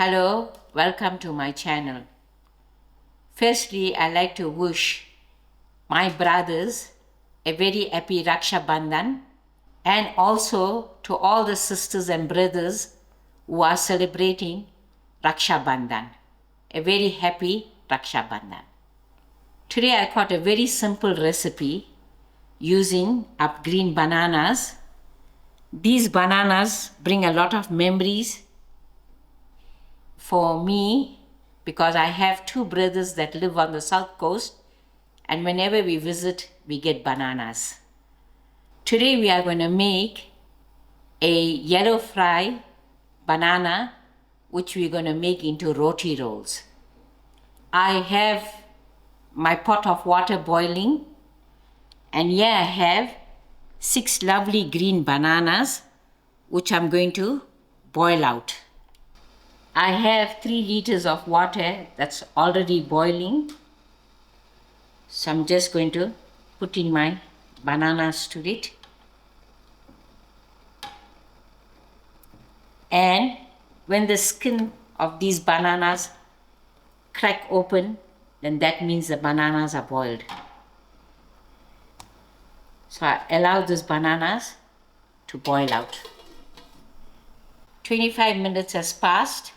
Hello, welcome to my channel. Firstly, I'd like to wish my brothers a very happy Raksha Bandhan, and also to all the sisters and brothers who are celebrating Raksha Bandhan. A very happy Raksha Bandhan. Today I got a very simple recipe using up green bananas. These bananas bring a lot of memories for me because I have two brothers that live on the south coast, and whenever we visit, we get bananas. Today we are going to make a yellow fry banana, which we're going to make into roti rolls. I have my pot of water boiling, and here I have 6 lovely green bananas, which I'm going to boil out. I have 3 liters of water that's already boiling. So I'm just going to put in my bananas to it. And when the skin of these bananas crack open, then that means the bananas are boiled. So I allow these bananas to boil out. 25 minutes has passed.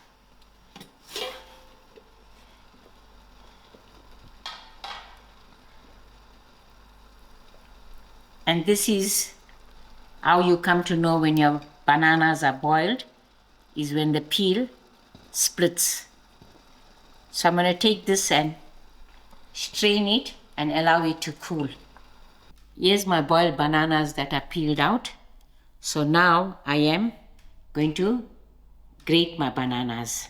And this is how you come to know when your bananas are boiled, is when the peel splits. So I'm going to take this and strain it and allow it to cool. Here's my boiled bananas that are peeled out. So now I am going to grate my bananas.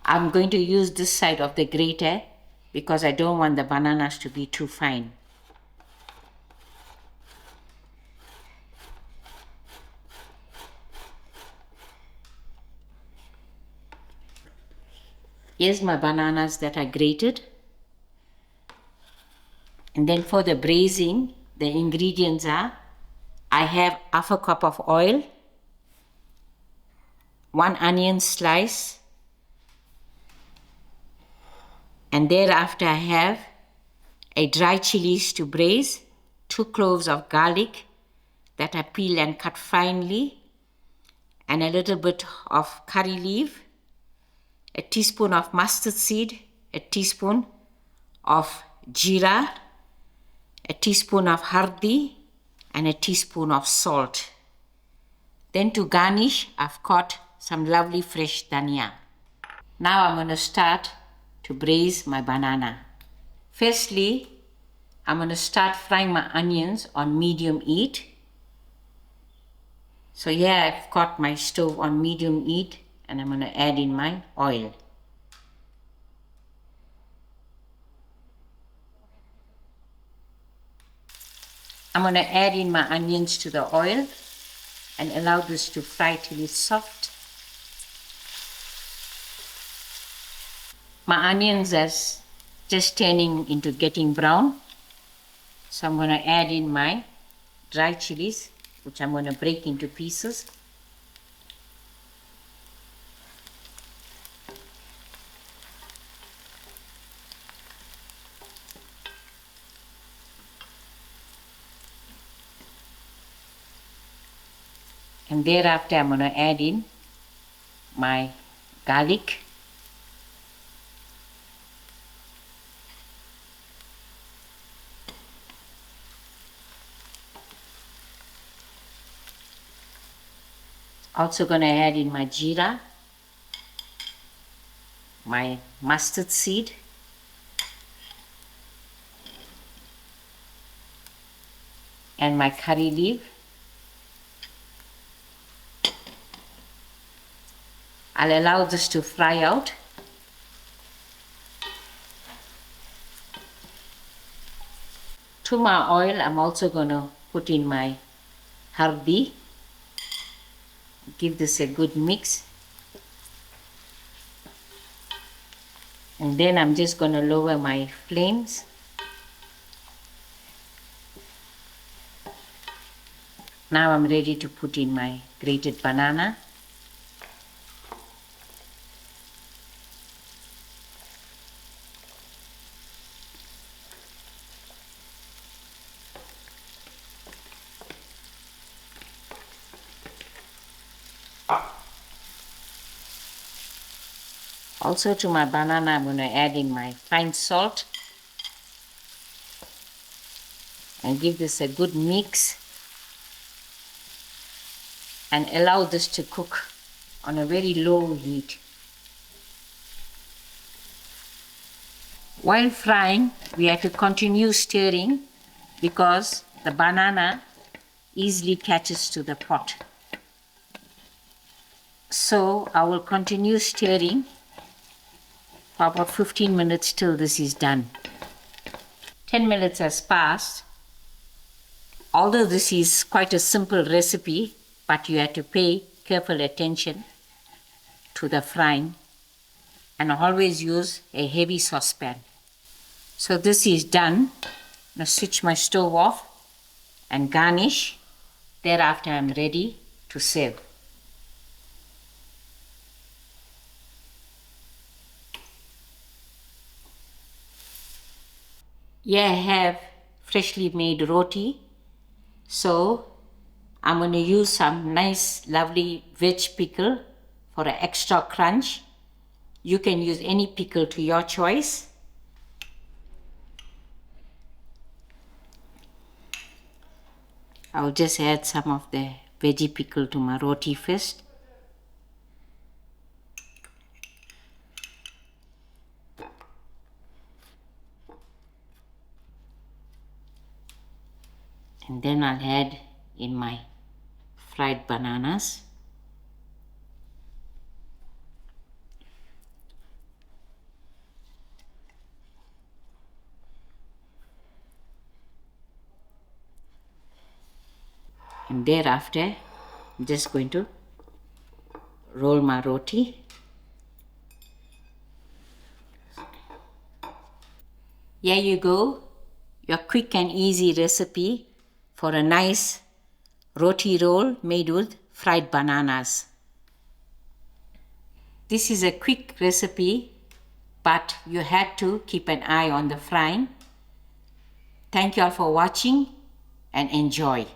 I'm going to use this side of the grater because I don't want the bananas to be too fine. Here's my bananas that are grated. And then for the braising, the ingredients are, I have half a cup of oil, 1 onion slice, and thereafter I have a dry chilies to braise, 2 cloves of garlic that I peel and cut finely, and a little bit of curry leaf, a teaspoon of mustard seed, a teaspoon of jeera, a teaspoon of hurdee, and a teaspoon of salt. Then to garnish, I've got some lovely fresh dhania. Now I'm going to start to braise my banana. Firstly, I'm going to start frying my onions on medium heat. So here I've got my stove on medium heat, and I'm going to add in my oil. I'm going to add in my onions to the oil and allow this to fry till it's soft. My onions are just turning into getting brown. So I'm going to add in my dry chilies, which I'm going to break into pieces. And thereafter I'm going to add in my garlic. Also going to add in my jeera, my mustard seed, and my curry leaf. I'll allow this to fry out. To my oil, I'm also going to put in my hurdee. Give this a good mix. And then I'm just going to lower my flames. Now I'm ready to put in my grated banana. Also to my banana, I'm going to add in my fine salt and give this a good mix and allow this to cook on a very low heat. While frying, we have to continue stirring because the banana easily catches to the pot. So I will continue stirring for about 15 minutes till this is done. 10 minutes has passed. Although this is quite a simple recipe, but you have to pay careful attention to the frying and always use a heavy saucepan. So this is done. Now switch my stove off and garnish. Thereafter I'm ready to serve. Here I have freshly made roti. So I'm going to use some nice lovely veg pickle for an extra crunch. You can use any pickle to your choice. I'll just add some of the veggie pickle to my roti first. And then I'll add in my fried bananas. And thereafter, I'm just going to roll my roti. Here you go, your quick and easy recipe for a nice roti roll made with fried bananas. This is a quick recipe, but you had to keep an eye on the frying. Thank you all for watching and enjoy.